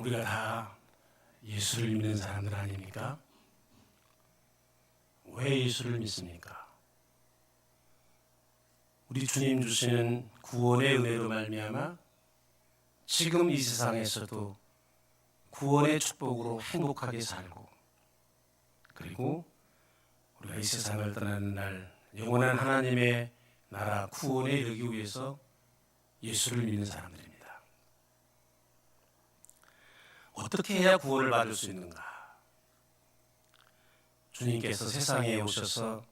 우리가 다 예수를 믿는 사람들 아닙니까? 왜 예수를 믿습니까? 우리 주님 주시는 구원의 은혜로 말미암아 지금 이 세상에서도 구원의 축복으로 행복하게 살고, 그리고 우리가 이 세상을 떠나는 날 영원한 하나님의 나라 구원에 이르기 위해서 예수를 믿는 사람들입니다. 어떻게 해야 구원을 받을 수 있는가? 주님께서 세상에 오셔서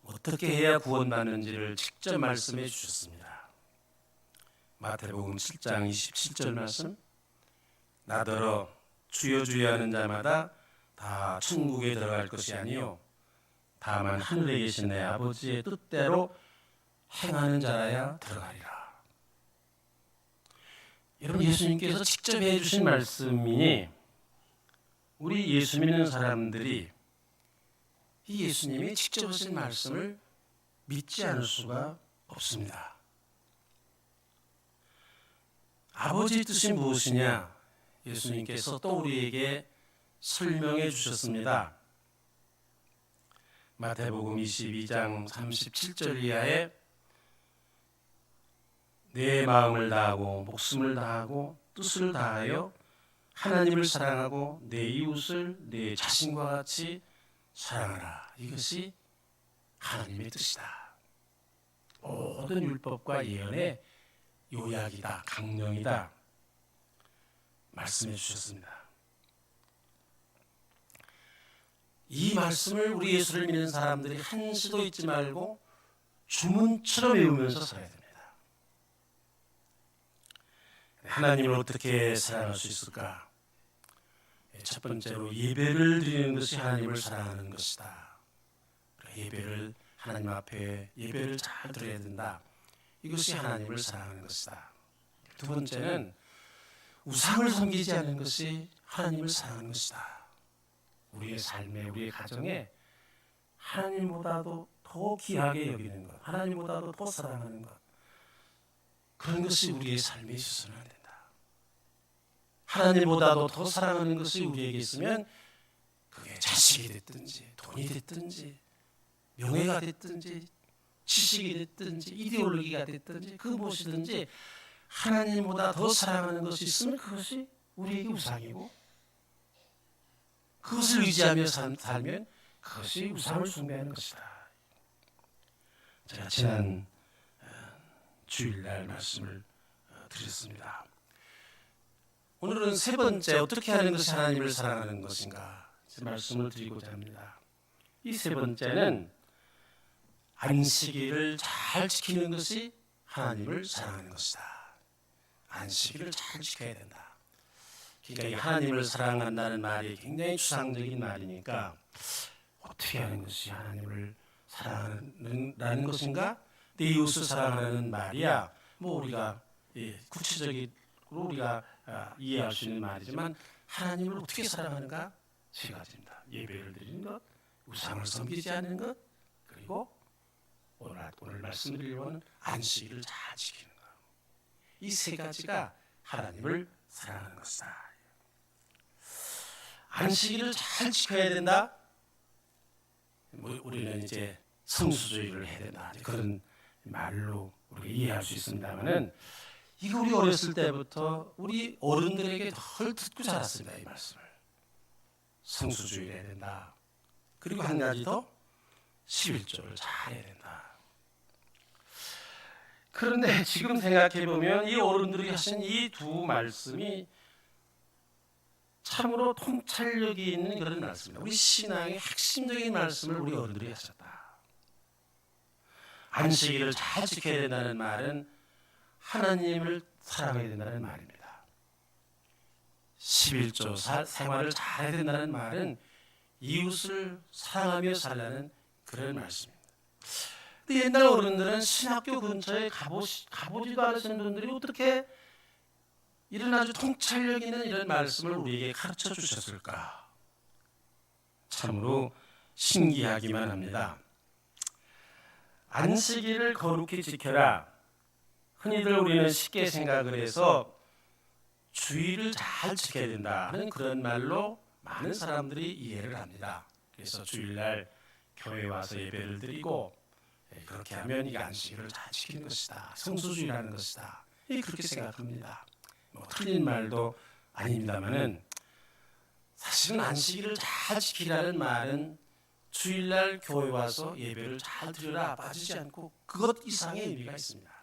어떻게 해야 구원받는지를 직접 말씀해 주셨습니다. 마태복음 7장 27절 말씀, 나더러 주여 주여 하는 자마다 다 천국에 들어갈 것이 아니요 다만 하늘에 계신 내 아버지의 뜻대로 행하는 자라야 들어가리라. 여러분, 예수님께서 직접 해주신 말씀이니 우리 예수 믿는 사람들이 이 예수님이 직접 하신 말씀을 믿지 않을 수가 없습니다. 아버지의 뜻이 무엇이냐? 예수님께서 또 우리에게 설명해 주셨습니다. 마태복음 22장 37절 이하에 내 마음을 다하고 목숨을 다하고 뜻을 다하여 하나님을 사랑하고 내 이웃을 내 자신과 같이 사랑하라. 이것이 하나님의 뜻이다. 모든 율법과 예언의 요약이다, 강령이다 말씀해 주셨습니다. 이 말씀을 우리 예수를 믿는 사람들이 한시도 잊지 말고 주문처럼 외우면서 살아야 됩니다. 하나님을 어떻게 사랑할 수 있을까? 첫 번째로 예배를 드리는 것이 하나님을 사랑하는 것이다. 예배를 하나님 앞에 예배를 잘 드려야 된다. 이것이 하나님을 사랑하는 것이다. 두 번째는 우상을 섬기지 않는 것이 하나님을 사랑하는 것이다. 우리의 삶에, 우리의 가정에 하나님보다도 더 귀하게 여기는 것, 하나님보다도 더 사랑하는 것, 그런 것이 우리의 삶에 있어서는 안 된다. 하나님보다도 더 사랑하는 것이 우리에게 있으면 그게 자식이 됐든지 돈이 됐든지 명예가 됐든지 지식이 됐든지 이데올로기가 됐든지 그 무엇이든지 하나님보다 더 사랑하는 것이 있으면 그것이 우리에게 우상이고, 그것을 의지하며 살면 그것이 우상을 숭배하는 것이다. 제가 지난 주일날 말씀을 드렸습니다. 오늘은 세 번째, 어떻게 하는 것이 하나님을 사랑하는 것인가 말씀을 드리고자 합니다. 이 세 번째는 안식일을 잘 지키는 것이 하나님을 사랑하는 것이다. 안식일을 잘 지켜야 된다. 그러니까 이 하나님을 사랑한다는 말이 굉장히 추상적인 말이니까 어떻게 하는 것이 하나님을 사랑하는 것인가? 내 이웃을 사랑하는 말이야. 뭐 우리가 구체적으로 우리가 이해할 수 있는 말이지만 하나님을 어떻게 사랑하는가? 세 가지입니다. 예배를 드리는 것, 우상을 섬기지 않는 것, 그리고 오늘 말씀드리려는 안식일을 잘 지키는 것. 이 세 가지가 하나님을 사랑하는 것이다. 안식일을 잘 지켜야 된다. 우리는 이제 성수주의를 해야 된다. 그런 말로 우리가 이해할 수 있습니다만은 이거 우리 어렸을 때부터 우리 어른들에게 덜 듣고 자랐습니다. 이 말씀을. 성수주의를 해야 된다. 그리고 한 가지 더 11조를 잘 해야 된다. 그런데 지금 생각해보면 이 어른들이 하신 이 두 말씀이 참으로 통찰력이 있는 그런 말씀입니다. 우리 신앙의 핵심적인 말씀을 우리 어른들이 하셨다. 안식일을 잘 지켜야 된다는 말은 하나님을 사랑해야 된다는 말입니다. 11조 생활을 잘해야 된다는 말은 이웃을 사랑하며 살라는 그런 말씀입니다. 근데 옛날 어른들은 신학교 근처에 가보지도 않으신 분들이 어떻게 이런 아주 통찰력 있는 이런 말씀을 우리에게 가르쳐 주셨을까? 참으로 신기하기만 합니다. 안식일을 거룩히 지켜라. 흔히들 우리는 쉽게 생각을 해서 주의를 잘 지켜야 된다 하는 그런 말로 많은 사람들이 이해를 합니다. 그래서 주일날 교회에 와서 예배를 드리고 그렇게 하면 이 안식일을 잘 지키는 것이다. 성수주의라는 것이다. 그렇게 생각합니다. 뭐 틀린 말도 아닙니다만은 사실은 안식일을 잘 지키라는 말은 주일날 교회 와서 예배를 잘 드려라 빠지지 않고 그것 이상의 의미가 있습니다.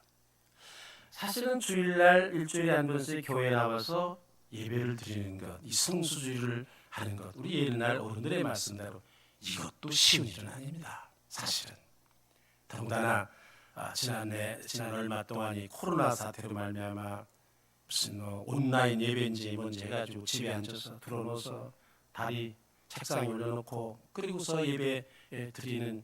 사실은 주일날 일주일에 한 번씩 교회에 나와서 예배를 드리는 것, 이 성수주의를 하는 것, 우리 옛날 어른들의 말씀대로 이것도 쉬운 일은 아닙니다. 사실은 더군다나 지난 얼마 동안 이 코로나 사태로 말미암아 무슨 온라인 예배인지 뭔지 해가지고 집에 앉아서 들어놓아서 다리 책상에 올려놓고 그리고서 예배 드리는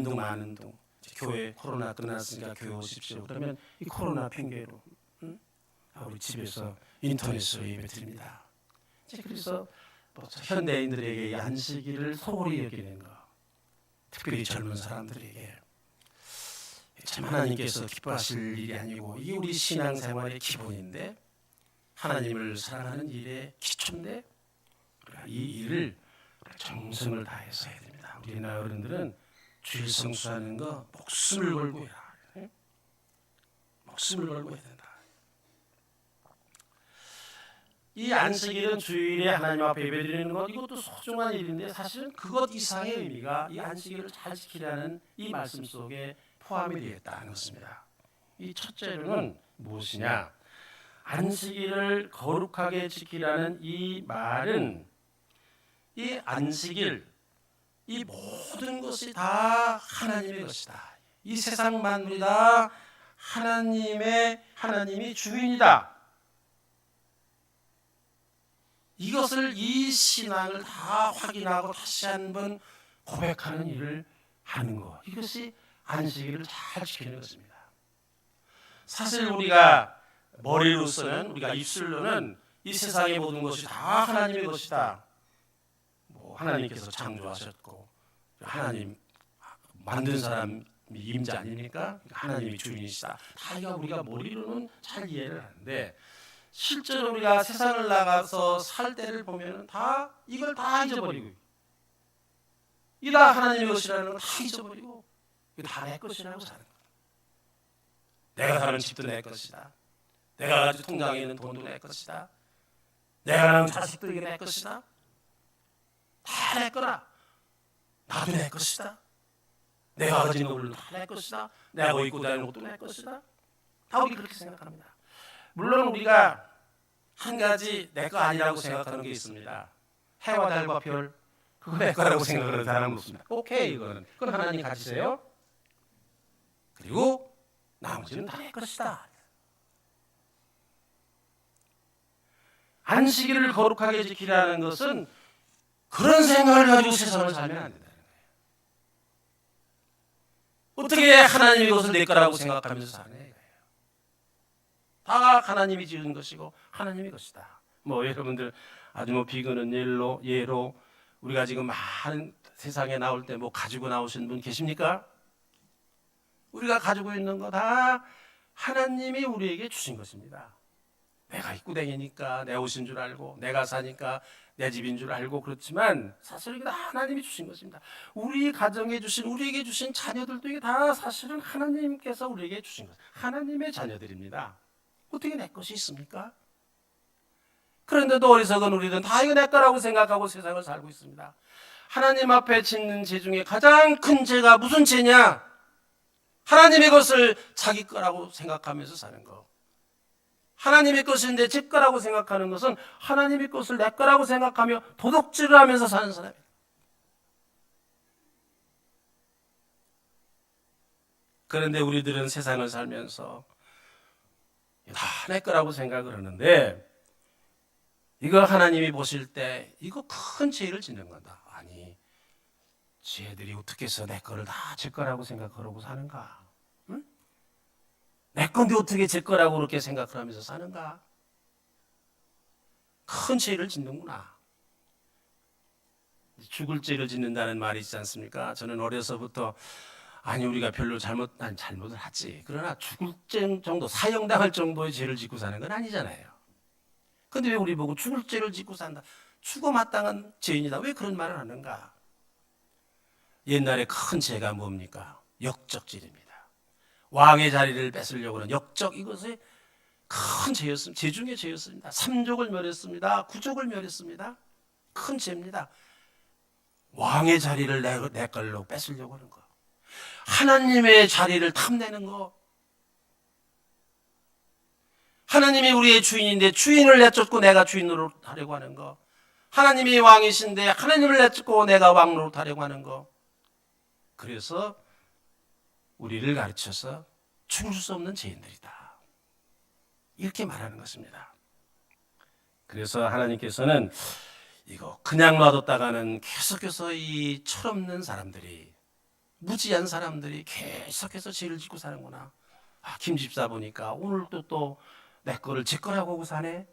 둥 마는 둥 교회 코로나 끝났으니까 교회 오십시오. 그러면 이 코로나 핑계로 우리 집에서 인터넷으로 예배 드립니다. 그래서 현대인들에게 이 안식일을 소홀히 여기는 거, 특별히 젊은 사람들에게 참 하나님께서 기뻐하실 일이 아니고 이게 우리 신앙생활의 기본인데 하나님을 사랑하는 일의 기초인데 이 일을 정성을 다해서 해야 됩니다. 우리 옛날 어른들은 주일 성수하는 거 목숨을 걸고 해라. 목숨을 걸고 해야 된다. 이 안식일은 주일에 하나님 앞에 예배드리는 것 이것도 소중한 일인데 사실은 그것 이상의 의미가 이 안식일을 잘 지키라는 이 말씀 속에 포함이 되어 있다는 것입니다. 이 첫째로는 무엇이냐? 안식일을 거룩하게 지키라는 이 말은 이 안식일, 이 모든 것이 다 하나님의 것이다. 이 세상 만물이 다 하나님이 주인이다. 이것을 이 신앙을 다 확인하고 다시 한번 고백하는 일을 하는 것. 이것이 안식일을 잘 지키는 것입니다. 사실 우리가 머리로서는 우리가 입술로는 이 세상의 모든 것이 다 하나님의 것이다. 하나님께서 창조하셨고 하나님 만든 사람이 임자 아닙니까? 하나님이 주인이시다. 다 이거 우리가 머리로는 잘 이해를 하는데 실제로 우리가 세상을 나가서 살 때를 보면 다 이걸 다 잊어버리고 이게 다 하나님의 것이라는 걸 다 잊어버리고 이게 다 내 것이라고 사는 거예요. 내가 사는 집도 내 것이다. 내가 가지고 통장에 있는 돈도 내 것이다. 내가 낳은 자식도 이게 내 것이다. 다 내 거라. 나도 내 것이다. 내가 가진 것도 다 내 것이다. 내가 입고 다니는 것도 내 것이다. 다 우리 그렇게 생각합니다. 물론 우리가 한 가지 내 거 아니라고 생각하는 게 있습니다. 해와 달과 별 그거 내 거라고 생각하는 사람은 없습니다. 오케이 그건 하나님 가지세요. 그리고 나머지는 다 내 것이다. 안식일을 거룩하게 지키라는 것은 그런 생각을 가지고 세상을 살면 안 된다는 거예요. 어떻게 하나님이 이것을 내 거라고 생각하면서 사냐 이거예요. 다 하나님이 지은 것이고 하나님의 것이다. 여러분들 아주 비근한 예로 우리가 지금 많은 세상에 나올 때 가지고 나오신 분 계십니까? 우리가 가지고 있는 거 다 하나님이 우리에게 주신 것입니다. 내가 입고 다니니까 내 옷인 줄 알고 내가 사니까 내 집인 줄 알고 그렇지만 사실 이게 다 하나님이 주신 것입니다. 우리 가정에 주신 우리에게 주신 자녀들도 이게 다 사실은 하나님께서 우리에게 주신 것. 하나님의 자녀들입니다. 어떻게 내 것이 있습니까? 그런데도 어리석은 우리는 다 이거 내 거라고 생각하고 세상을 살고 있습니다. 하나님 앞에 짓는 죄 중에 가장 큰 죄가 무슨 죄냐? 하나님의 것을 자기 거라고 생각하면서 사는 거. 하나님의 것인데 제 거라고 생각하는 것은 하나님의 것을 내 거라고 생각하며 도둑질을 하면서 사는 사람이에요. 그런데 우리들은 세상을 살면서 다 내 거라고 생각을 하는데 이거 하나님이 보실 때 이거 큰 죄를 짓는 거다. 아니 쟤들이 어떻게 해서 내 거를 다 제 거라고 생각하고 사는가? 응? 내 건데 어떻게 제 거라고 그렇게 생각을 하면서 사는가? 큰 죄를 짓는구나. 죽을 죄를 짓는다는 말이 있지 않습니까? 저는 어려서부터 우리가 별로 잘못을 하지. 그러나 죽을 죄 정도, 사형당할 정도의 죄를 짓고 사는 건 아니잖아요. 근데 왜 우리 보고 죽을 죄를 짓고 산다, 죽어 마땅한 죄인이다, 왜 그런 말을 하는가? 옛날에 큰 죄가 뭡니까? 역적질입니다. 왕의 자리를 뺏으려고 하는 역적, 이것이 큰 죄였습니다. 죄 중에 죄였습니다. 삼족을 멸했습니다. 구족을 멸했습니다. 큰 죄입니다. 왕의 자리를 내 걸로 뺏으려고 하는 거, 하나님의 자리를 탐내는 거, 하나님이 우리의 주인인데 주인을 내쫓고 내가 주인으로 하려고 하는 거, 하나님이 왕이신데 하나님을 내쫓고 내가 왕으로 하려고 하는 거. 그래서 우리를 가르쳐서 죽을 수 없는 죄인들이다, 이렇게 말하는 것입니다. 그래서 하나님께서는 이거 그냥 놔뒀다가는 계속해서 이 철없는 사람들이, 무지한 사람들이 계속해서 죄를 짓고 사는구나. 아, 김 집사 보니까 오늘도 또 내 거를 제 거라고 하고 사네.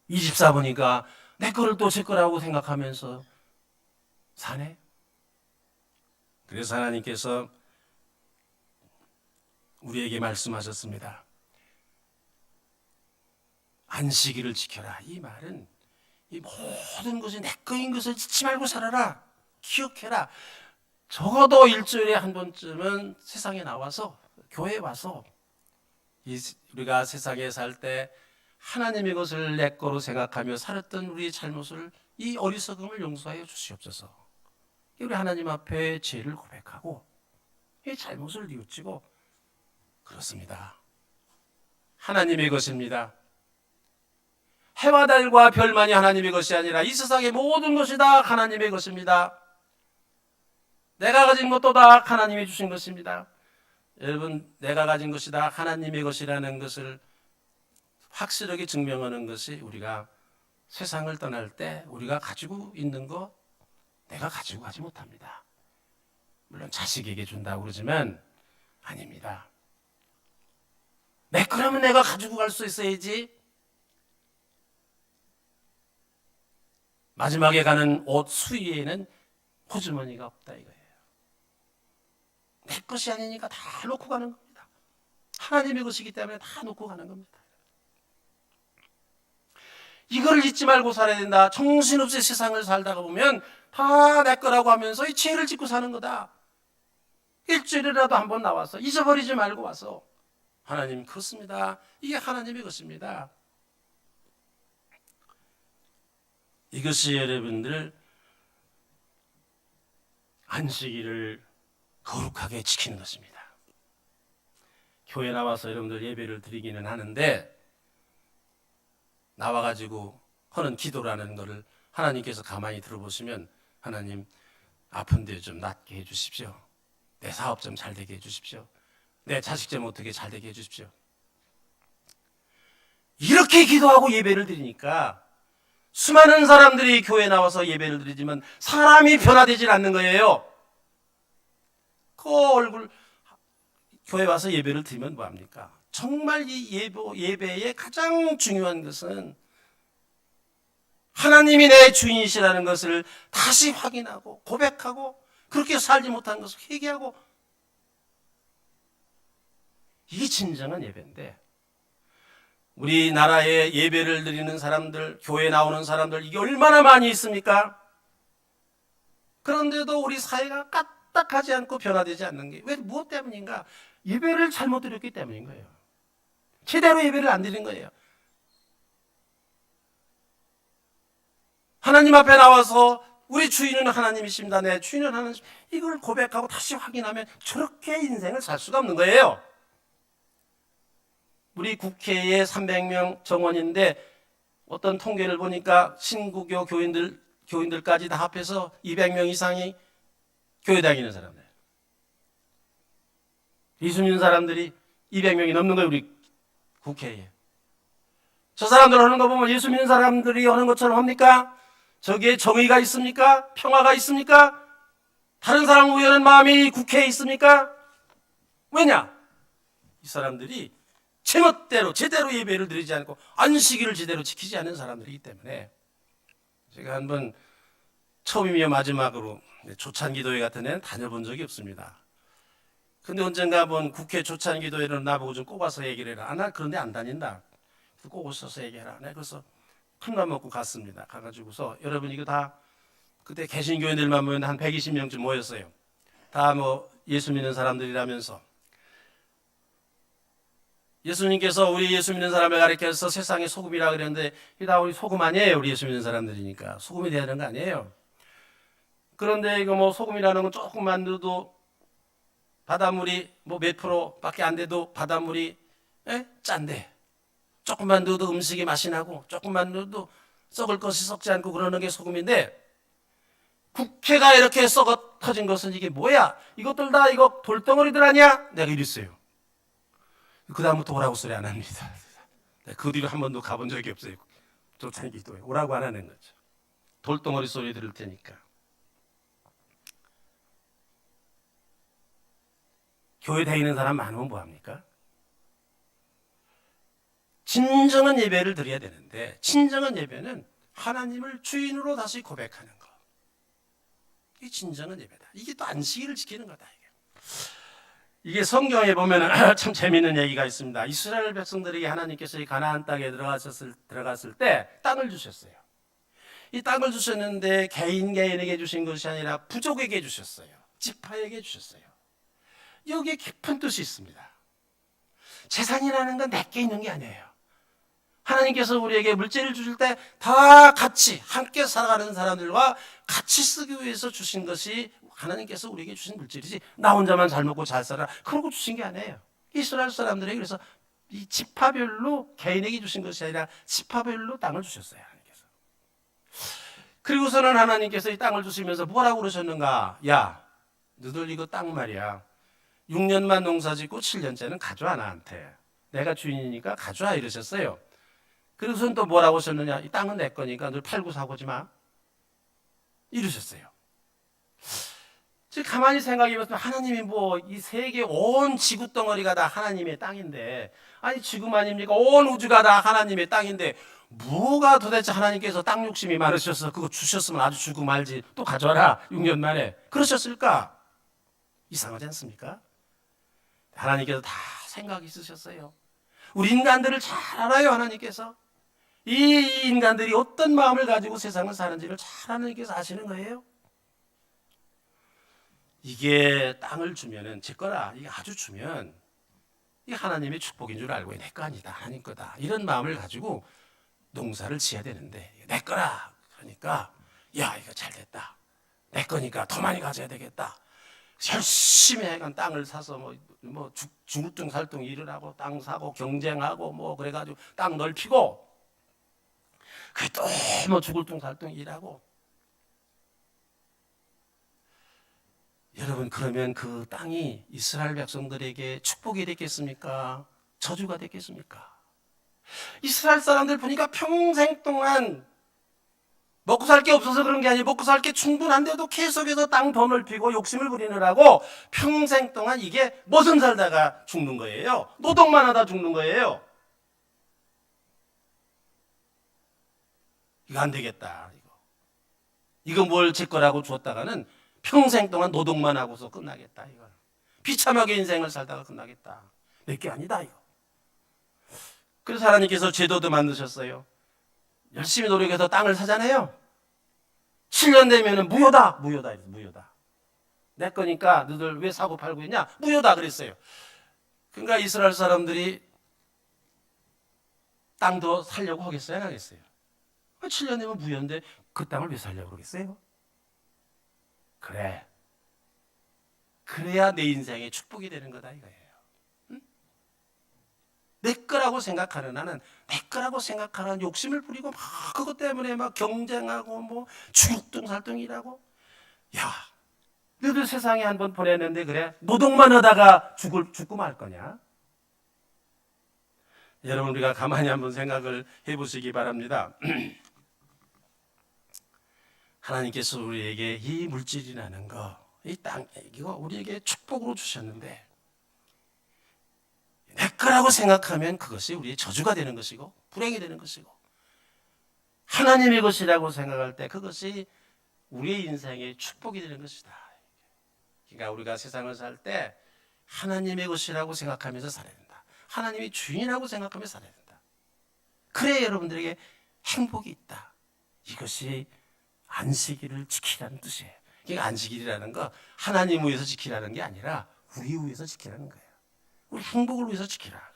이 집사 보니까 내 거를 또 제 거라고 생각하면서 사네. 그래서 하나님께서 우리에게 말씀하셨습니다. 안식일을 지켜라. 이 말은 이 모든 것이 내 거인 것을 잊지 말고 살아라. 기억해라. 적어도 일주일에 한 번쯤은 세상에 나와서, 교회에 와서, 우리가 세상에 살 때 하나님의 것을 내 거로 생각하며 살았던 우리의 잘못을, 이 어리석음을 용서하여 주시옵소서. 우리 하나님 앞에 죄를 고백하고 이 잘못을 뉘우치고, 그렇습니다, 하나님의 것입니다. 해와 달과 별만이 하나님의 것이 아니라 이 세상의 모든 것이 다 하나님의 것입니다. 내가 가진 것도 다 하나님이 주신 것입니다. 여러분, 내가 가진 것이 다 하나님의 것이라는 것을 확실하게 증명하는 것이, 우리가 세상을 떠날 때 우리가 가지고 있는 거 내가 가지고 가지 못합니다. 물론 자식에게 준다고 그러지만 아닙니다. 내 거라면 내가 가지고 갈 수 있어야지. 마지막에 가는 옷 수위에는 호주머니가 없다, 이거예요. 내 것이 아니니까 다 놓고 가는 겁니다. 하나님의 것이기 때문에 다 놓고 가는 겁니다. 이걸 잊지 말고 살아야 된다. 정신없이 세상을 살다가 보면 다 내 거라고 하면서 이 죄를 짓고 사는 거다. 일주일이라도 한번 나와서 잊어버리지 말고 와서, 하나님 그렇습니다, 이게 하나님의 것입니다. 이것이 여러분들 안식일을 거룩하게 지키는 것입니다. 교회 나와서 여러분들 예배를 드리기는 하는데, 나와가지고 하는 기도라는 것을 하나님께서 가만히 들어보시면, 하나님 아픈 데 좀 낫게 해주십시오. 내 사업 좀 잘 되게 해주십시오. 내 자식 좀 어떻게 잘 되게 해주십시오. 이렇게 기도하고 예배를 드리니까 수많은 사람들이 교회에 나와서 예배를 드리지만 사람이 변화되질 않는 거예요. 그 얼굴, 교회 와서 예배를 드리면 뭐합니까? 정말 이 예배의 가장 중요한 것은 하나님이 내 주인이시라는 것을 다시 확인하고 고백하고, 그렇게 살지 못한 것을 회개하고, 이게 진정한 예배인데, 우리나라에 예배를 드리는 사람들, 교회 나오는 사람들, 이게 얼마나 많이 있습니까? 그런데도 우리 사회가 까딱하지 않고 변화되지 않는 게 왜, 무엇 때문인가? 예배를 잘못 드렸기 때문인 거예요. 제대로 예배를 안 드린 거예요. 하나님 앞에 나와서 우리 주인은 하나님이십니다, 내 주인은 하나님, 이걸 고백하고 다시 확인하면 저렇게 인생을 살 수가 없는 거예요. 우리 국회에 300명 정원인데 어떤 통계를 보니까 신구교 교인들까지 다 합해서 200명 이상이 교회 다니는 사람들, 예수 믿는 사람들이 200명이 넘는 거예요, 우리 국회에. 저 사람들 하는 거 보면 예수 믿는 사람들이 하는 것처럼 합니까? 저기에 정의가 있습니까? 평화가 있습니까? 다른 사람 위하는 마음이 국회에 있습니까? 왜냐? 이 사람들이 제멋대로 제대로 예배를 드리지 않고 안식일을 제대로 지키지 않는 사람들이기 때문에. 제가 한번 처음이며 마지막으로 초창기도회 같은 데는 다녀본 적이 없습니다. 근데 언젠가 한번 국회 조찬 기도회를 나보고 좀 꼽아서 얘기를 해라. 나 그런데 안 다닌다. 꼭 오셔서 얘기해라. 내가 그래서 큰 맘 먹고 갔습니다. 가가지고서 여러분 이거 다 그때 개신교인들만 모였는데 한 120명쯤 모였어요. 다 뭐 예수 믿는 사람들이라면서 예수님께서 우리 예수 믿는 사람을 가리켜서 세상의 소금이라 그랬는데 이게 다 우리 소금 아니에요. 우리 예수 믿는 사람들이니까 소금이 돼야 되는 거 아니에요. 그런데 이거 뭐 소금이라는 건 조금만 넣어도 바닷물이 뭐 몇 프로밖에 안 돼도 바닷물이 짠데 조금만 넣어도 음식이 맛이 나고 조금만 넣어도 썩을 것이 썩지 않고 그러는 게 소금인데 국회가 이렇게 썩어 터진 것은 이게 뭐야? 이것들 다 이거 돌덩어리들 아니야? 내가 이랬어요. 그 다음부터 오라고 소리 안 합니다. 그 뒤로 한 번도 가본 적이 없어요. 조찬 기도에 오라고 안 하는 거죠. 돌덩어리 소리 들을 테니까. 교회 다니는 사람 많으면 뭐합니까? 진정한 예배를 드려야 되는데 진정한 예배는 하나님을 주인으로 다시 고백하는 거. 이게 진정한 예배다. 이게 또 안식일을 지키는 거다. 이게 성경에 보면 참 재미있는 얘기가 있습니다. 이스라엘 백성들에게 하나님께서 이 가나안 땅에 들어갔을 때 땅을 주셨어요. 이 땅을 주셨는데 개인에게 주신 것이 아니라 부족에게 주셨어요. 지파에게 주셨어요. 여기에 깊은 뜻이 있습니다. 재산이라는 건 내게 있는 게 아니에요. 하나님께서 우리에게 물질을 주실 때 다 같이 함께 살아가는 사람들과 같이 쓰기 위해서 주신 것이 하나님께서 우리에게 주신 물질이지 나 혼자만 잘 먹고 잘 살아 그러고 주신 게 아니에요. 이스라엘 사람들에게 그래서 이 지파별로 개인에게 주신 것이 아니라 지파별로 땅을 주셨어요. 하나님께서. 그리고서는 하나님께서 이 땅을 주시면서 뭐라고 그러셨는가? 야 너들 이거 땅 말이야 6년만 농사 짓고 7년째는 가져와 나한테 내가 주인이니까 가져와 이러셨어요. 그래서는 또 뭐라고 하셨느냐? 이 땅은 내 거니까 늘 팔고 사고지 마 이러셨어요. 지금 가만히 생각해보면 하나님이 뭐 이 세계 온 지구 덩어리가 다 하나님의 땅인데 아니 지구만 아닙니까? 온 우주가 다 하나님의 땅인데 뭐가 도대체 하나님께서 땅 욕심이 많으셔서 그거 주셨으면 아주 주고 말지 또 가져와라 6년 만에 그러셨을까? 이상하지 않습니까? 하나님께서 다 생각이 있으셨어요. 우리 인간들을 잘 알아요. 하나님께서 이 인간들이 어떤 마음을 가지고 세상을 사는지를 잘 하나님께서 아시는 거예요. 이게 땅을 주면은 제 거라 이게 아주 주면 이게 하나님의 축복인 줄 알고 내 거 아니다 하나님 거다 이런 마음을 가지고 농사를 지어야 되는데 내 거라 그러니까 야 이거 잘 됐다 내 거니까 더 많이 가져야 되겠다 열심히 해간 땅을 사서 뭐 중울뚱살뚱 일을 하고 땅 사고 경쟁하고 뭐 그래가지고 땅 넓히고 그 또 뭐 죽을뚱살뚱 일하고 여러분 그러면 그 땅이 이스라엘 백성들에게 축복이 됐겠습니까? 저주가 됐겠습니까? 이스라엘 사람들 보니까 평생 동안 먹고 살 게 없어서 그런 게 아니고 먹고 살 게 충분한데도 계속해서 땅 더 넓히고 욕심을 부리느라고 평생 동안 이게 무슨 살다가 죽는 거예요. 노동만 하다 죽는 거예요. 이거 안 되겠다. 이거 뭘 제 거라고 주었다가는 평생 동안 노동만 하고서 끝나겠다. 이거 비참하게 인생을 살다가 끝나겠다. 내 게 아니다 이거. 그래서 하나님께서 제도도 만드셨어요. 열심히 노력해서 땅을 사잖아요. 7년 되면은 무효다. 내 거니까 너들 왜 사고 팔고 있냐? 무효다 그랬어요. 그러니까 이스라엘 사람들이 땅도 살려고 하겠어요? 안 하겠어요? 7년 되면 무효인데 그 땅을 왜 살려고 그러겠어요? 그래. 그래야 내 인생에 축복이 되는 거다 이거예요. 응? 내 거라고 생각하는 나는 내 거라고 생각하는 욕심을 부리고 막 그것 때문에 막 경쟁하고 뭐 죽둥살둥 일하고 야 너도 세상에 한번 보냈는데 그래 노동만 하다가 죽고 말 거냐? 여러분 우리가 가만히 한번 생각을 해보시기 바랍니다. 하나님께서 우리에게 이 물질이라는 거, 이 땅, 이거 우리에게 축복으로 주셨는데 내 거라고 생각하면 그것이 우리의 저주가 되는 것이고 불행이 되는 것이고 하나님의 것이라고 생각할 때 그것이 우리의 인생의 축복이 되는 것이다. 그러니까 우리가 세상을 살 때 하나님의 것이라고 생각하면서 살아야 된다. 하나님이 주인이라고 생각하면서 살아야 된다. 그래야 여러분들에게 행복이 있다. 이것이 안식일을 지키라는 뜻이에요. 그러니까 안식일이라는 거 하나님 위해서 지키라는 게 아니라 우리 위해서 지키라는 거예요. 우리 행복을 위해서 지키라.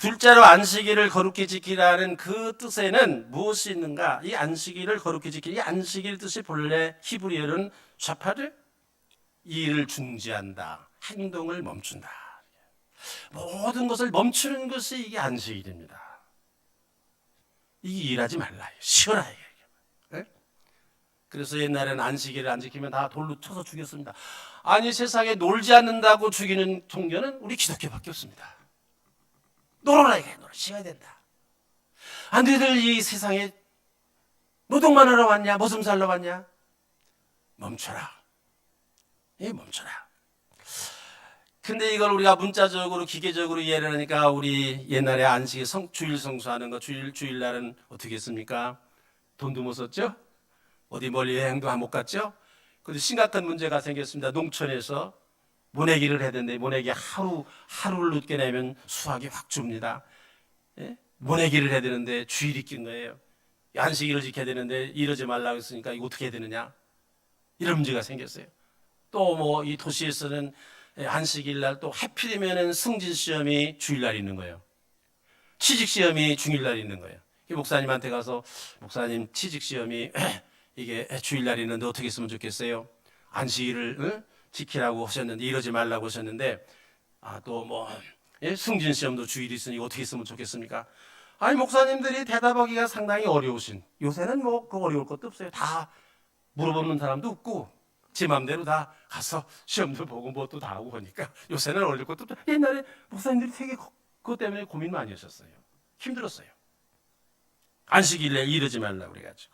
둘째로 안식일을 거룩히 지키라는 그 뜻에는 무엇이 있는가? 이 안식일을 거룩히 지키는 이 안식일 뜻이 본래 히브리어는 샤파르, 일을 중지한다, 행동을 멈춘다. 모든 것을 멈추는 것이 이게 안식일입니다. 이게 일하지 말라, 쉬어라. 네? 그래서 옛날에는 안식일을 안 지키면 다 돌로 쳐서 죽였습니다. 아니 세상에 놀지 않는다고 죽이는 종교는 우리 기독교밖에 없습니다. 놀아라, 이게 놀아, 쉬어야 된다. 아, 너희들 이 세상에 노동만 하러 왔냐? 머슴 살러 왔냐? 멈춰라. 예, 멈춰라. 근데 이걸 우리가 문자적으로 기계적으로 이해를 하니까 우리 옛날에 안식일 주일 성수하는 거 주일날은 어떻게 했습니까? 돈도 못 썼죠? 어디 멀리 여행도 못 갔죠? 근데 심각한 문제가 생겼습니다. 농촌에서 모내기를 해야 되는데 모내기 하루를 늦게 내면 수확이 확 줍니다. 예? 모내기를 해야 되는데 주일이 낀 거예요. 안식일을 지켜야 되는데 이러지 말라고 했으니까 이거 어떻게 해야 되느냐? 이런 문제가 생겼어요. 또 뭐 이 도시에서는 안식일 날 또 하필이면은 승진 시험이 주일날 있는 거예요. 취직 시험이 중일날 있는 거예요. 목사님한테 가서 목사님 취직 시험이 이게 주일날 있는데 어떻게 했으면 좋겠어요? 안식일을 지키라고 하셨는데 이러지 말라고 하셨는데 또 뭐 승진 시험도 주일이 있으니 어떻게 했으면 좋겠습니까? 아니 목사님들이 대답하기가 상당히 어려우신, 요새는 뭐 그 어려울 것도 없어요. 다 물어보는 사람도 없고 제 마음대로 다 가서 시험도 보고 뭣도 다 하고 하니까 요새는 어려울 것도 없죠. 옛날에 목사님들이 되게 그것 때문에 고민 많이 하셨어요. 힘들었어요. 안식일에 이러지 말라고 그래가지고.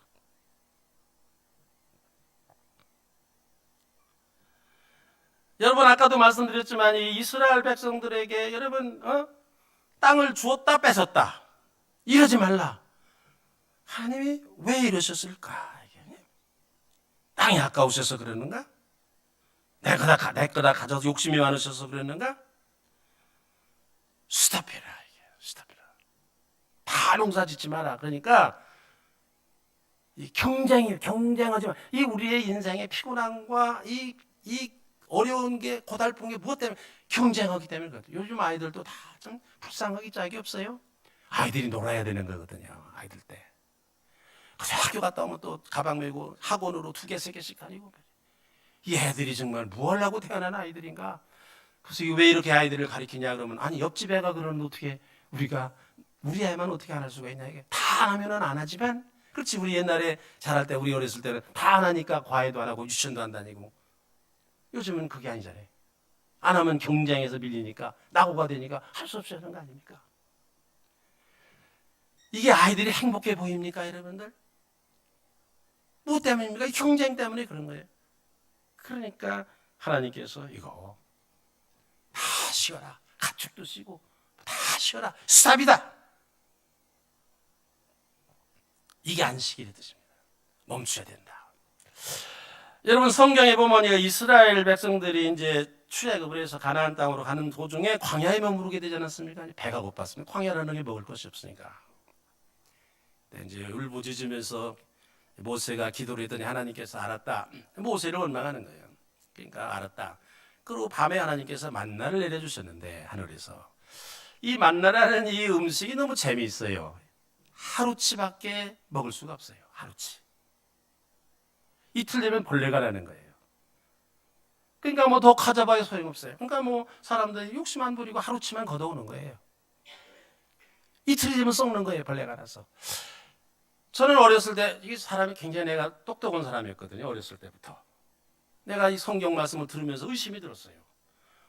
여러분 아까도 말씀드렸지만 이 이스라엘 백성들에게 여러분 땅을 주었다 뺏었다 이러지 말라. 하나님이 왜 이러셨을까? 땅이 아까우셔서 그러는가? 내 거다 가져서 욕심이 많으셔서 그러는가? 스탑해라. 스탑해라. 다 농사 짓지 마라. 그러니까 이 경쟁하지 마. 이 우리의 인생의 피곤함과 이 어려운 게 고달픈 게 무엇 때문에? 경쟁하기 때문에 그렇죠. 요즘 아이들도 다 좀 불쌍하기 짝이 없어요. 아이들이 놀아야 되는 거거든요. 아이들 때. 그래서 학교 갔다 오면 또 가방 메고 학원으로 2개, 3개씩 다니고. 이 애들이 정말 뭐 하려고 태어난 아이들인가? 그래서 왜 이렇게 아이들을 가르치냐 그러면 아니 옆집 애가 그러는데 어떻게 우리 애만 어떻게 안 할 수가 있냐 이게 다 안 하면은 안 하지만 그렇지 우리 옛날에 자랄 때 우리 어렸을 때는 다 안 하니까 과외도 안 하고 유치원도 안 다니고 요즘은 그게 아니잖아요. 안 하면 경쟁에서 밀리니까 낙오가 되니까 할 수 없이 하는 거 아닙니까? 이게 아이들이 행복해 보입니까 여러분들? 뭐 때문입니까? 경쟁 때문에 그런 거예요. 그러니까 하나님께서 이거 다 쉬어라. 가축도 쉬고 다 쉬어라. 스탑이다. 이게 안식일의 뜻입니다. 멈춰야 된다. 여러분 성경에 보면 이스라엘 백성들이 이제 출애굽을 해서 가나안 땅으로 가는 도중에 광야에 머무르게 되지 않았습니까? 배가 고팠습니다. 광야라는 게 먹을 것이 없으니까. 이제 울부짖으면서 모세가 기도를 했더니 하나님께서 알았다. 모세를 원망하는 거예요. 그러니까 알았다. 그리고 밤에 하나님께서 만나를 내려주셨는데 하늘에서 이 만나라는 이 음식이 너무 재미있어요. 하루치밖에 먹을 수가 없어요. 하루치. 이틀 되면 벌레가 나는 거예요. 그러니까 뭐 더 가져봐야 소용없어요. 그러니까 뭐 사람들이 욕심 안 부리고 하루치만 걷어오는 거예요. 이틀이 되면 썩는 거예요. 벌레가 나서. 저는 어렸을 때 이 사람이 굉장히 내가 똑똑한 사람이었거든요. 어렸을 때부터. 내가 이 성경 말씀을 들으면서 의심이 들었어요.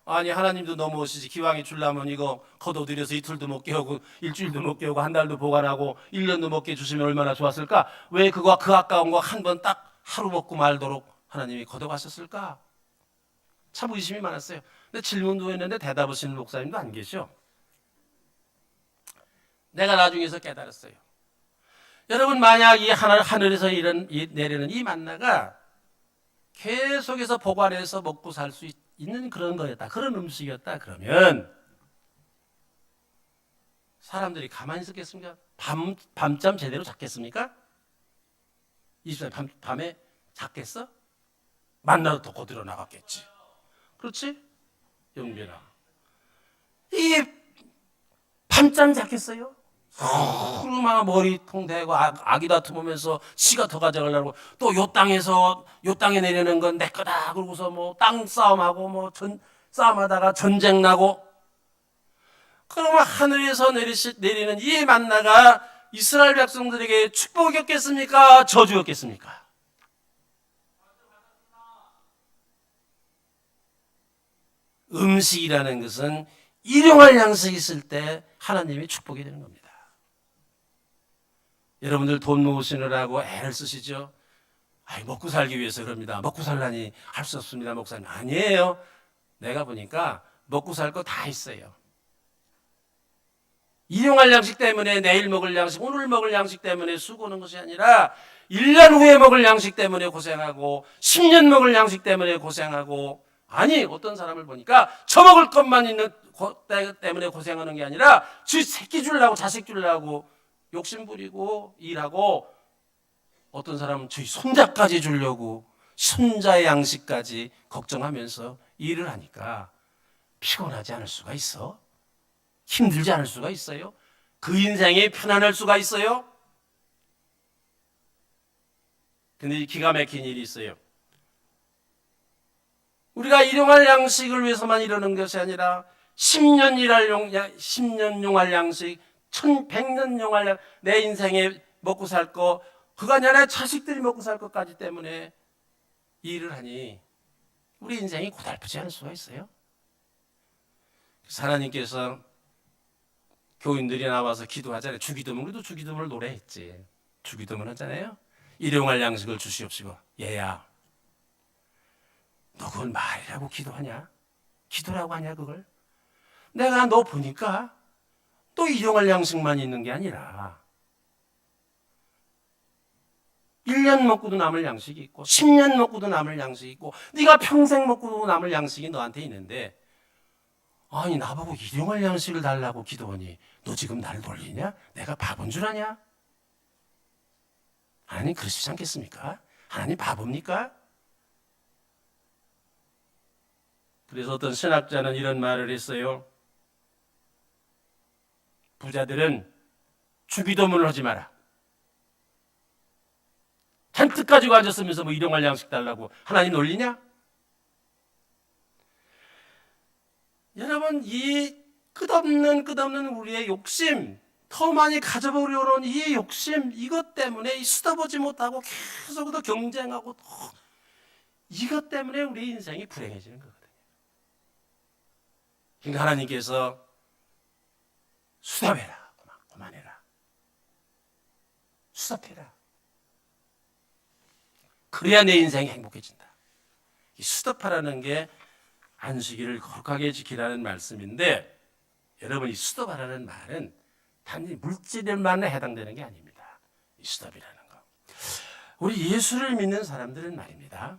아니 하나님도 너무하시지 기왕에 주려면 이거 걷어들여서 이틀도 못 깨우고 일주일도 못 깨우고 한 달도 보관하고 1년도 못 깨주시면 얼마나 좋았을까? 왜 그 아까운 거 한 번 딱 하루 먹고 말도록 하나님이 걷어가셨을까? 참 의심이 많았어요. 근데 질문도 했는데 대답하시는 목사님도 안 계셔. 내가 나중에서 깨달았어요. 여러분 만약 이 하늘에서 내리는 이 만나가 계속해서 보관해서 먹고 살 수 있는 그런 거였다. 그런 음식이었다. 그러면 사람들이 가만히 있었겠습니까? 밤잠 제대로 잤겠습니까? 24일 밤에 잤겠어? 만나러 더 거들어 나갔겠지. 그렇지? 영빈아. 이 밤잠 잤겠어요? 막 머리통 대고 아기 다투면서 지가 더 가져가려고 또 요 땅에서 요 땅에 내리는 건 내 거다 그러고서 뭐 땅 싸움하고 뭐 싸움하다가 전쟁 나고 그러면 하늘에서 내리는 이 만나가 이스라엘 백성들에게 축복이었겠습니까? 저주였겠습니까? 음식이라는 것은 일용할 양식이 있을 때 하나님이 축복이 되는 겁니다. 여러분들 돈 모으시느라고 애를 쓰시죠? 먹고 살기 위해서 그럽니다. 먹고 살라니 할 수 없습니다. 먹고 살면 아니에요. 내가 보니까 먹고 살 거 다 있어요. 일용할 양식 때문에 내일 먹을 양식, 오늘 먹을 양식 때문에 수고하는 것이 아니라 1년 후에 먹을 양식 때문에 고생하고 10년 먹을 양식 때문에 고생하고 아니 어떤 사람을 보니까 처먹을 것만 있는 때문에 고생하는 게 아니라 지 새끼 주려고 자식 주려고 욕심 부리고 일하고 어떤 사람은 저희 손자까지 주려고 손자의 양식까지 걱정하면서 일을 하니까 피곤하지 않을 수가 있어? 힘들지 않을 수가 있어요? 그 인생이 편안할 수가 있어요? 근데 기가 막힌 일이 있어요. 우리가 일용할 양식을 위해서만 이러는 것이 아니라 10년 용할 양식, 100년 용할 양식, 내 인생에 먹고 살 거, 그거 아니라 자식들이 먹고 살 것까지 때문에 일을 하니 우리 인생이 고달프지 않을 수가 있어요. 하나님께서 교인들이 나와서 기도하잖아요. 주기도문, 우리도 주기도문을 노래했지. 주기도문 하잖아요. 일용할 양식을 주시옵시고. 얘야, 너 그걸 말이라고 기도하냐? 기도라고 하냐 그걸? 내가 너 보니까 또 일용할 양식만 있는 게 아니라 1년 먹고도 남을 양식이 있고 10년 먹고도 남을 양식이 있고 네가 평생 먹고도 남을 양식이 너한테 있는데 아니 나보고 일용할 양식을 달라고 기도하니 너 지금 날 놀리냐? 내가 바본 줄 아냐? 하나님 그러시지 않겠습니까? 하나님 바보입니까? 그래서 어떤 신학자는 이런 말을 했어요. 부자들은 주기도문을 하지 마라. 잔뜩 가지고 앉았으면서 뭐 일용할 양식 달라고 하나님 놀리냐? 여러분 이 끝없는 우리의 욕심, 더 많이 가져보려는 이 욕심, 이것 때문에 쓰다보지 못하고 계속 더 경쟁하고 이것 때문에 우리 인생이 불행해지는 거거든요. 그러니까 하나님께서 수답해라, 그만해라, 수답해라. 그래야 내 인생이 행복해진다. 이 수답하라는 게 안식일을 거룩하게 지키라는 말씀인데 여러분 이 수답하라는 말은 단지 물질에만 해당되는 게 아닙니다. 이 수답이라는 거. 우리 예수를 믿는 사람들은 말입니다.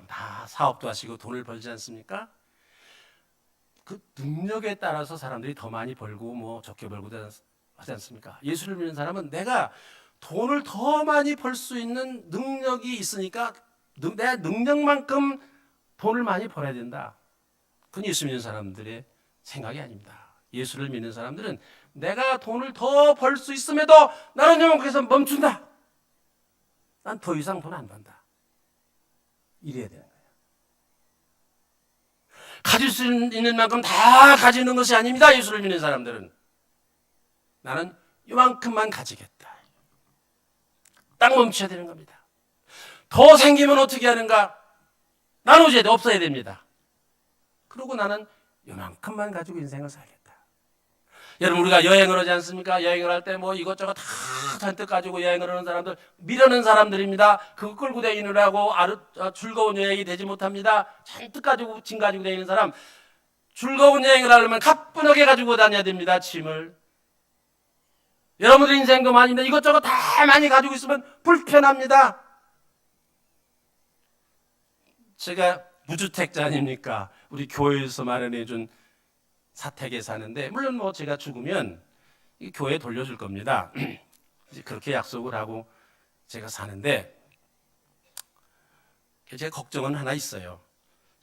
다 사업도 하시고 돈을 벌지 않습니까? 그 능력에 따라서 사람들이 더 많이 벌고 뭐 적게 벌고도 하지 않습니까? 예수를 믿는 사람은 내가 돈을 더 많이 벌 수 있는 능력이 있으니까 내 능력만큼 돈을 많이 벌어야 된다. 그건 예수 믿는 사람들의 생각이 아닙니다. 예수를 믿는 사람들은 내가 돈을 더 벌 수 있음에도 나는 영원에서 멈춘다. 난 더 이상 돈 안 번다. 이래야 되는 거예요. 가질 수 있는 만큼 다 가지는 것이 아닙니다. 예수를 믿는 사람들은 나는 이만큼만 가지겠다. 딱 멈춰야 되는 겁니다. 더 생기면 어떻게 하는가? 나눠줘야 돼. 없어야 됩니다. 그리고 나는 이만큼만 가지고 인생을 살겠다. 여러분 우리가 여행을 하지 않습니까? 여행을 할 때 뭐 이것저것 다 잔뜩 가지고 여행을 하는 사람들 미루는 사람들입니다. 그거 끌고 다니느라고 즐거운 여행이 되지 못합니다. 잔뜩 가지고 짐 가지고 다니는 사람 즐거운 여행을 하려면 가뿐하게 가지고 다녀야 됩니다. 짐을. 여러분들 인생도 많은데 이것저것 다 많이 가지고 있으면 불편합니다. 제가 무주택자 아닙니까? 우리 교회에서 마련해 준 사택에 사는데, 물론 뭐 제가 죽으면 이 교회에 돌려줄 겁니다. 이제 그렇게 약속을 하고 제가 사는데, 제가 걱정은 하나 있어요.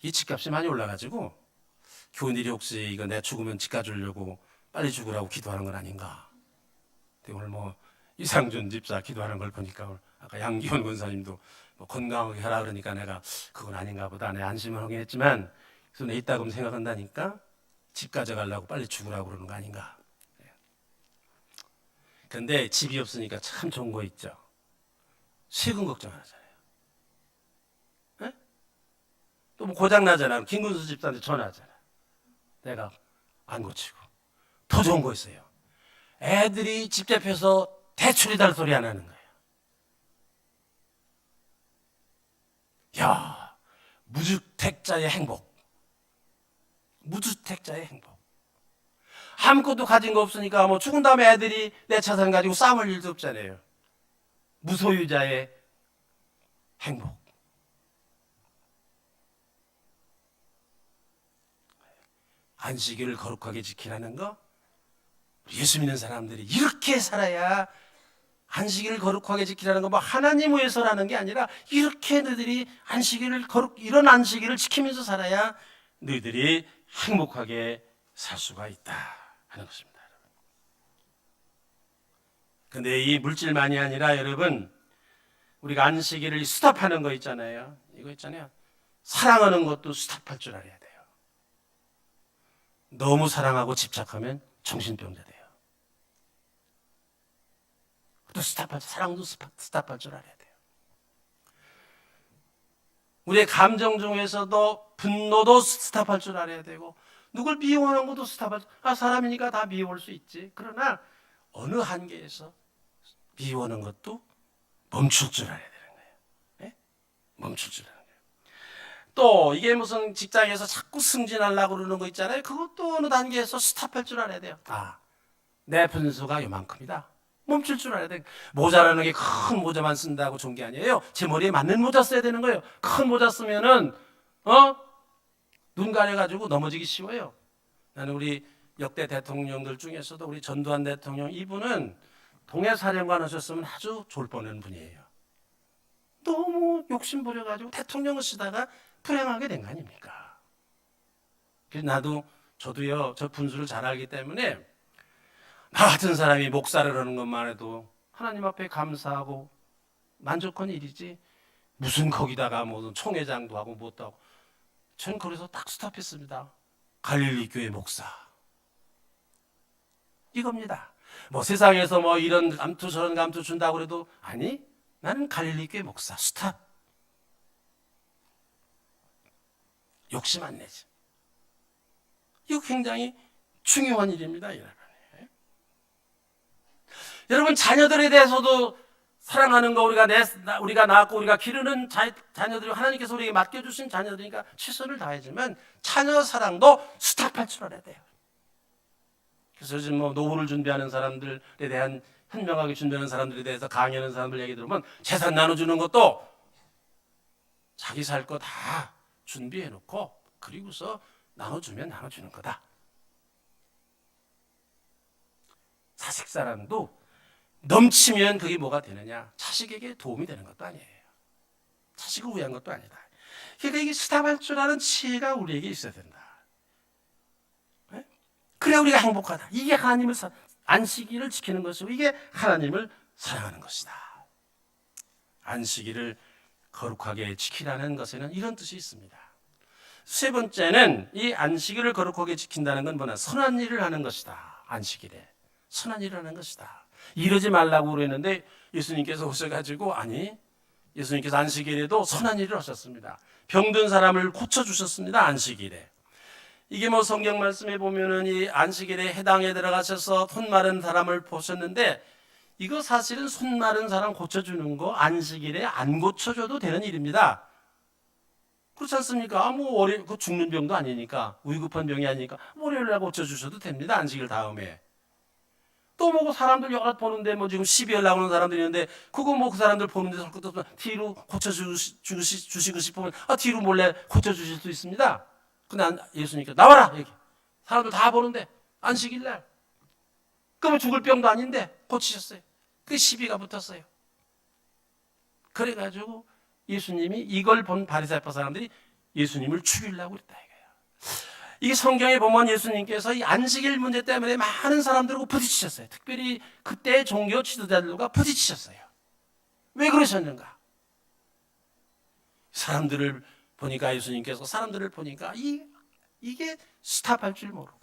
이 집값이 많이 올라가지고 교인들이 혹시 이거 내가 죽으면 집 가주려고 빨리 죽으라고 기도하는 건 아닌가. 근데 오늘 뭐 이상준 집사 기도하는 걸 보니까, 아까 양기원 권사님도 뭐 건강하게 하라 그러니까 내가 그건 아닌가 보다 내 안심을 하긴 했지만, 손에 있다고 생각한다니까 집 가져가려고 빨리 죽으라고 그러는 거 아닌가. 근데 집이 없으니까 참 좋은 거 있죠. 세금 걱정 안 하잖아요. 네? 또 뭐 고장 나잖아. 김근수 집사한테 전화하잖아. 내가 안 고치고. 더 좋은 거 있어요. 애들이 집 잡혀서 대출이달 소리 안 하는 거예요. 야, 무주택자의 행복. 무주택자의 행복. 아무것도 가진 거 없으니까 뭐 죽은 다음에 애들이 내 자산 가지고 싸울 일도 없잖아요. 무소유자의 행복. 안식일을 거룩하게 지키라는 거, 예수 믿는 사람들이 이렇게 살아야, 안식일을 거룩하게 지키라는 거 뭐 하나님 위해서라는 게 아니라 이렇게 너희들이 안식일을 이런 안식일을 지키면서 살아야 너희들이 행복하게 살 수가 있다 하는 것입니다. 근데 이 물질만이 아니라 여러분, 우리가 안식일을 스탑하는 거 있잖아요. 이거 있잖아요. 사랑하는 것도 스탑할 줄 알아야 돼요. 너무 사랑하고 집착하면 정신병자 돼요. 또 사랑도 스탑할 줄 알아야 돼요. 우리의 감정 중에서도 분노도 스탑할 줄 알아야 되고, 누굴 미워하는 것도 스탑할 줄, 사람이니까 다 미워할 수 있지. 그러나 어느 한계에서 미워하는 것도 멈출 줄 알아야 되는 거예요. 네? 멈출 줄 알아야 돼요. 또 이게 무슨 직장에서 자꾸 승진하려고 그러는 거 있잖아요. 그것도 어느 단계에서 스탑할 줄 알아야 돼요. 내 분수가 요만큼이다. 멈출 줄 알아야 돼. 모자라는 게 큰 모자만 쓴다고 좋은 게 아니에요. 제 머리에 맞는 모자 써야 되는 거예요. 큰 모자 쓰면은 눈 가려가지고 넘어지기 쉬워요. 나는 우리 역대 대통령들 중에서도 우리 전두환 대통령, 이분은 동해사령관 하셨으면 아주 좋을 뻔한 분이에요. 너무 욕심 부려가지고 대통령을 쓰다가 불행하게 된 거 아닙니까? 그래서 저도요, 저 분수를 잘 알기 때문에 나 같은 사람이 목사를 하는 것만 해도 하나님 앞에 감사하고 만족한 일이지, 무슨 거기다가 무슨 총회장도 하고 뭣도 하고. 전 그래서 딱 스탑했습니다. 갈릴리 교회 목사 이겁니다. 뭐 세상에서 뭐 이런 감투 저런 감투 준다고 그래도, 아니, 나는 갈릴리 교회 목사. 스탑. 욕심 안 내지. 이거 굉장히 중요한 일입니다, 여러분. 여러분, 자녀들에 대해서도 사랑하는 거, 우리가 낳았고 우리가 기르는 자녀들이 하나님께서 우리에게 맡겨주신 자녀들이니까 최선을 다하지만 자녀 사랑도 스탑할 줄 알아야 돼요. 그래서 요즘 뭐 노후를 준비하는 사람들에 대한, 현명하게 준비하는 사람들에 대해서 강의하는 사람들 얘기 들으면 재산 나눠주는 것도 자기 살 거 다 준비해 놓고 그리고서 나눠주면 나눠주는 거다. 자식사랑도 넘치면 그게 뭐가 되느냐? 자식에게 도움이 되는 것도 아니에요. 자식을 위한 것도 아니다. 그러니까 이게 스탑할 줄 아는 지혜가 우리에게 있어야 된다. 네? 그래야 우리가 행복하다. 이게 하나님을 안식일을 지키는 것이고, 이게 하나님을 사랑하는 것이다. 안식일을 거룩하게 지키라는 것에는 이런 뜻이 있습니다. 세 번째는, 이 안식일을 거룩하게 지킨다는 건 뭐냐? 선한 일을 하는 것이다. 안식일에 선한 일을 하는 것이다. 이러지 말라고 그랬는데 예수님께서 오셔가지고, 아니, 예수님께서 안식일에도 선한 일을 하셨습니다. 병든 사람을 고쳐주셨습니다. 안식일에. 이게 뭐 성경 말씀에 보면은 이 안식일에 해당에 들어가셔서 손 마른 사람을 보셨는데, 이거 사실은 손 마른 사람 고쳐주는 거 안식일에 안 고쳐줘도 되는 일입니다. 그렇지 않습니까? 그 죽는 병도 아니니까, 위급한 병이 아니니까 월요일날 고쳐주셔도 됩니다. 안식일 다음에. 또 뭐 사람들 여러 보는데 뭐 지금 12월 나오는 사람들이 있는데 그거 뭐 그 사람들 보는데 설것도 뒤로 고쳐주시고 싶으면 뒤로 몰래 고쳐주실 수 있습니다. 근데 예수님께서 나와라 여기 사람들 다 보는데 안식일 날 그러면 죽을 병도 아닌데 고치셨어요. 그 시비가 붙었어요. 그래가지고 예수님이 이걸 본 바리새파 사람들이 예수님을 죽이려고 그랬다 이거예요. 이 성경에 보면 예수님께서 이 안식일 문제 때문에 많은 사람들하고 부딪히셨어요. 특별히 그때 종교 지도자들과 부딪히셨어요. 왜 그러셨는가? 사람들을 보니까 예수님께서 사람들을 보니까 이게 스탑할 줄 모르고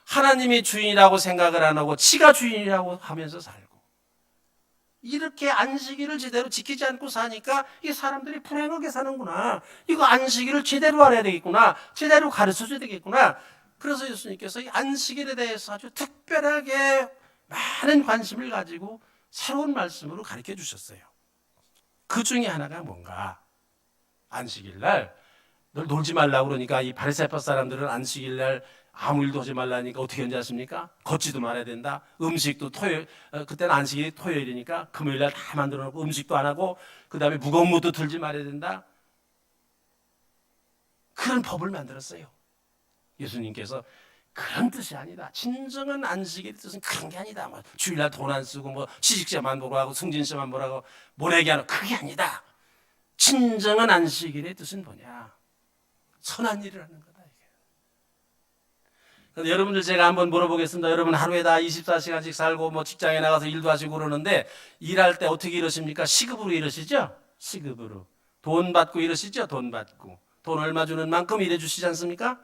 하나님이 주인이라고 생각을 안 하고 지가 주인이라고 하면서 살고 이렇게 안식일을 제대로 지키지 않고 사니까 이 사람들이 불행하게 사는구나. 이거 안식일을 제대로 알아야 되겠구나. 제대로 가르쳐줘야 되겠구나. 그래서 예수님께서 이 안식일에 대해서 아주 특별하게 많은 관심을 가지고 새로운 말씀으로 가르쳐 주셨어요. 그 중에 하나가 뭔가 안식일 날 널 놀지 말라고 그러니까 이 바리새파 사람들은 안식일 날 아무 일도 하지 말라니까 어떻게 하는지 아십니까? 걷지도 말아야 된다. 음식도 토요일, 그때는 안식일이 토요일이니까 금요일 날 다 만들어 놓고 음식도 안 하고 그 다음에 무거운 무도 들지 말아야 된다. 그런 법을 만들었어요. 예수님께서 그런 뜻이 아니다. 진정한 안식일의 뜻은 그런 게 아니다. 뭐 주일날 돈 안 쓰고 뭐 시식시만 보라고 승진시만 보라고 모내기 하는 그게 아니다. 진정한 안식일의 뜻은 뭐냐? 선한 일을 하는 거다. 근데 여러분들 제가 한번 물어보겠습니다. 여러분 하루에 다 24시간씩 살고 뭐 직장에 나가서 일도 하시고 그러는데 일할 때 어떻게 일하십니까? 시급으로 일하시죠? 시급으로. 돈 받고 일하시죠? 돈 받고. 돈 얼마 주는 만큼 일해 주시지 않습니까?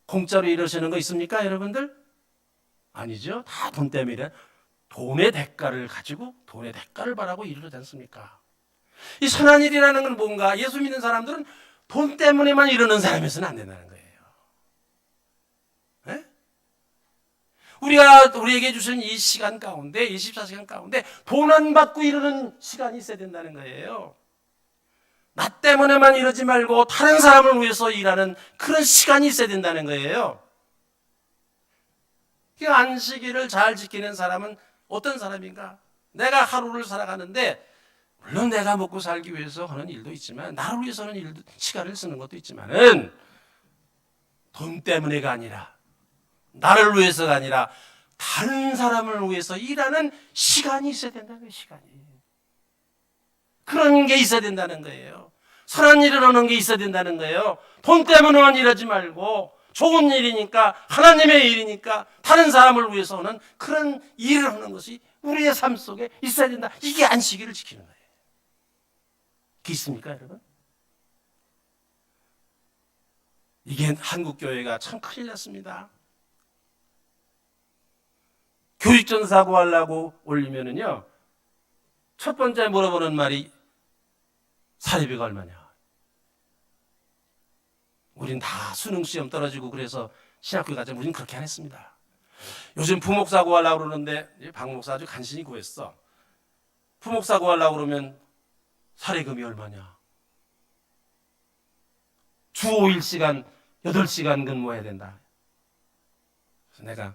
공짜로 일하시는 거 있습니까? 여러분들? 아니죠. 다 돈 때문에 일해. 돈의 대가를 가지고 돈의 대가를 바라고 일을 하지 않습니까? 이 선한 일이라는 건 뭔가 예수 믿는 사람들은 돈 때문에만 이러는 사람이어서는 안 된다는 거예요. 네? 우리에게 주신 이 시간 가운데 24시간 가운데 돈 안 받고 이러는 시간이 있어야 된다는 거예요. 나 때문에만 이러지 말고 다른 사람을 위해서 일하는 그런 시간이 있어야 된다는 거예요. 그 안식일을 잘 지키는 사람은 어떤 사람인가? 내가 하루를 살아가는데 물론 내가 먹고 살기 위해서 하는 일도 있지만 나를 위해서는 시간을 쓰는 것도 있지만은 돈 때문에가 아니라 나를 위해서가 아니라 다른 사람을 위해서 일하는 시간이 있어야 된다는 거예요. 시간이. 그런 게 있어야 된다는 거예요. 선한 일을 하는 게 있어야 된다는 거예요. 돈 때문에만 일하지 말고 좋은 일이니까 하나님의 일이니까 다른 사람을 위해서는 그런 일을 하는 것이 우리의 삶 속에 있어야 된다. 이게 안식일을 지키는 거예요. 그게 있습니까 여러분? 이게 한국교회가 참 큰일 났습니다. 교육전 사고하려고 올리면은요, 첫 번째 물어보는 말이 사례비가 얼마냐? 우린 다 수능 시험 떨어지고 그래서 신학교 가자. 우린 그렇게 안 했습니다. 요즘 부목사고 하려고 그러는데 박 목사 아주 간신히 구했어. 부목사고 하려고 그러면 사례금이 얼마냐? 주 5일시간 8시간 근무해야 된다. 그래서 내가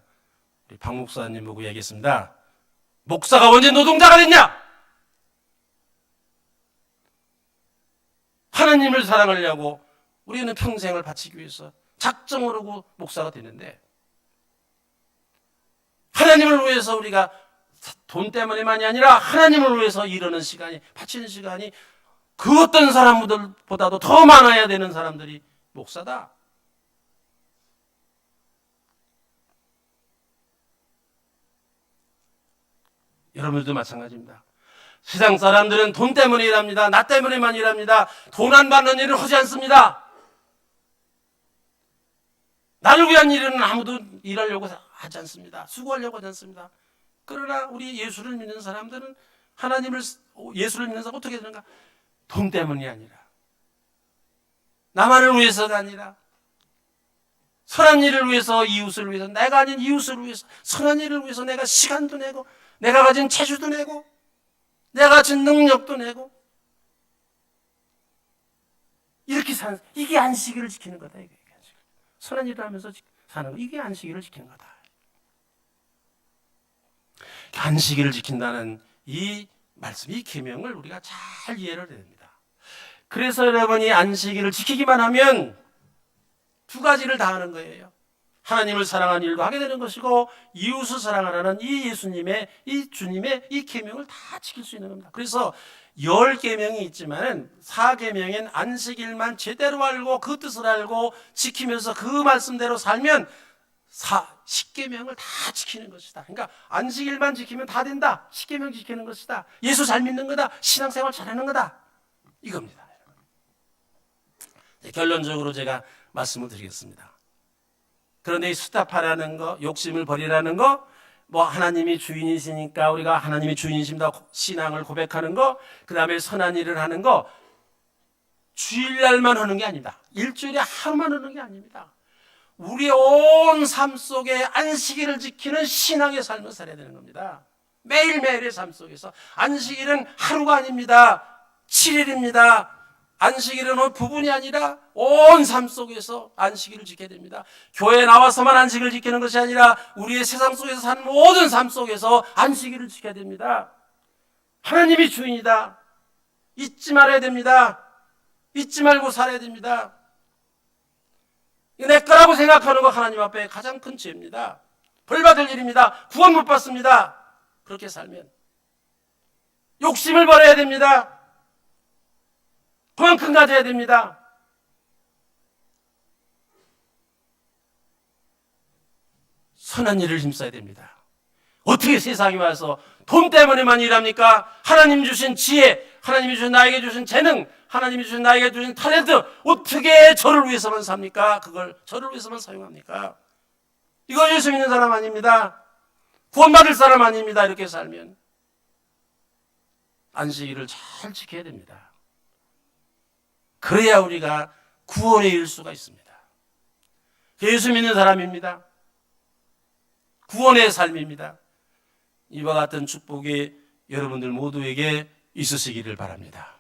우리 박 목사님 보고 얘기했습니다. 목사가 언제 노동자가 됐냐? 하나님을 사랑하려고 우리는 평생을 바치기 위해서 작정을 하고 목사가 되는데 하나님을 위해서 우리가 돈 때문에만이 아니라 하나님을 위해서 일하는 시간이 바치는 시간이 그 어떤 사람들보다도 더 많아야 되는 사람들이 목사다. 여러분들도 마찬가지입니다. 세상 사람들은 돈 때문에 일합니다. 나 때문에만 일합니다. 돈 안 받는 일을 하지 않습니다. 나를 위한 일은 아무도 일하려고 하지 않습니다. 수고하려고 하지 않습니다. 그러나 우리 예수를 믿는 사람들은 예수를 믿는 사람은 어떻게 되는가? 돈 때문이 아니라 나만을 위해서가 아니라 선한 일을 위해서 이웃을 위해서 내가 아닌 이웃을 위해서 선한 일을 위해서 내가 시간도 내고 내가 가진 체주도 내고 내가 가진 능력도 내고 이렇게 사는 이게 안식일을 지키는 거다. 이게 안식일. 선한 일을 하면서 사는 거 이게 안식일을 지키는 거다. 안식일을 지킨다는 이 말씀, 이 계명을 우리가 잘 이해를 해야 됩니다. 그래서 여러분이 안식일을 지키기만 하면 두 가지를 다 하는 거예요. 하나님을 사랑하는 일도 하게 되는 것이고 이웃을 사랑하라는 이 예수님의, 이 주님의 이 계명을 다 지킬 수 있는 겁니다. 그래서 10계명이 있지만 4계명인 안식일만 제대로 알고 그 뜻을 알고 지키면서 그 말씀대로 살면 10계명을 다 지키는 것이다. 그러니까 안식일만 지키면 다 된다. 10계명 지키는 것이다. 예수 잘 믿는 거다. 신앙생활 잘하는 거다. 이겁니다. 결론적으로 제가 말씀을 드리겠습니다. 그런데 이 수다파라는 거, 욕심을 버리라는 거, 뭐 하나님이 주인이시니까 우리가 하나님이 주인이십니다 신앙을 고백하는 거, 그 다음에 선한 일을 하는 거, 주일날만 하는 게 아닙니다. 일주일에 하루만 하는 게 아닙니다. 우리의 온 삶 속에 안식일을 지키는 신앙의 삶을 살아야 되는 겁니다. 매일매일의 삶 속에서 안식일은 하루가 아닙니다. 7일입니다. 안식일은 부분이 아니라 온 삶 속에서 안식일을 지켜야 됩니다. 교회에 나와서만 안식일을 지키는 것이 아니라 우리의 세상 속에서 사는 모든 삶 속에서 안식일을 지켜야 됩니다. 하나님이 주인이다. 잊지 말아야 됩니다. 잊지 말고 살아야 됩니다. 내 거라고 생각하는 거 하나님 앞에 가장 큰 죄입니다. 벌 받을 일입니다. 구원 못 받습니다. 그렇게 살면 욕심을 버려야 됩니다. 그만큼 가져야 됩니다. 선한 일을 힘써야 됩니다. 어떻게 세상에 와서 돈 때문에만 일합니까? 하나님 주신 지혜, 하나님이 주신 나에게 주신 재능, 하나님이 주신 나에게 주신 탤런트, 어떻게 저를 위해서만 삽니까? 그걸 저를 위해서만 사용합니까? 이거 예수 믿는 사람 아닙니다. 구원받을 사람 아닙니다. 이렇게 살면 안식일을 잘 지켜야 됩니다. 그래야 우리가 구원에 이를 수가 있습니다. 예수 믿는 사람입니다. 구원의 삶입니다. 이와 같은 축복이 여러분들 모두에게 있으시기를 바랍니다.